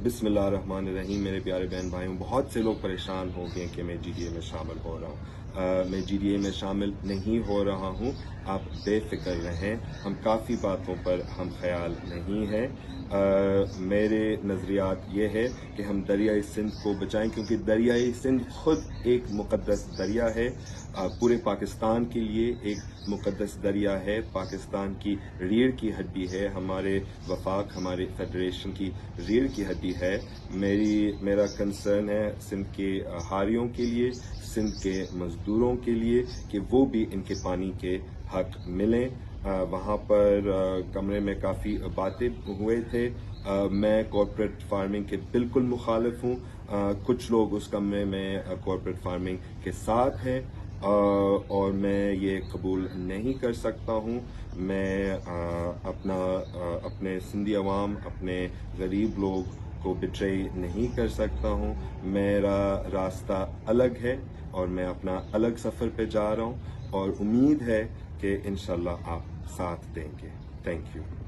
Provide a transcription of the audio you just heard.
بسم اللہ الرحمن الرحیم. میرے پیارے بہن بھائیوں، بہت سے لوگ پریشان ہو گئے کہ میں جی ڈی اے میں شامل ہو رہا ہوں. میں جی ڈی اے میں شامل نہیں ہو رہا ہوں. آپ بے فکر رہیں، ہم کافی باتوں پر ہم خیال نہیں ہیں. میرے نظریات یہ ہے کہ ہم دریائے سندھ کو بچائیں، کیونکہ دریائے سندھ خود ایک مقدس دریا ہے. پورے پاکستان کے لیے ایک مقدس دریا ہے. پاکستان کی ریڑھ کی ہڈی ہے. ہمارے وفاق، ہمارے فیڈریشن کی ریڑھ کی ہڈی ہے. میرا کنسرن ہے سندھ کے ہاریوں کے لیے، سندھ کے مزدوروں کے لیے، کہ وہ بھی ان کے پانی کے حق ملیں. وہاں پر کمرے میں کافی باتیں ہوئے تھے. میں کارپوریٹ فارمنگ کے بالکل مخالف ہوں. کچھ لوگ اس کمرے میں کارپوریٹ فارمنگ کے ساتھ ہیں، اور میں یہ قبول نہیں کر سکتا ہوں. میں اپنے سندھی عوام، اپنے غریب لوگ کو بٹرے نہیں کر سکتا ہوں. میرا راستہ الگ ہے اور میں اپنا الگ سفر پہ جا رہا ہوں، اور امید ہے کہ انشاءاللہ آپ ساتھ دیں گے. Thank you.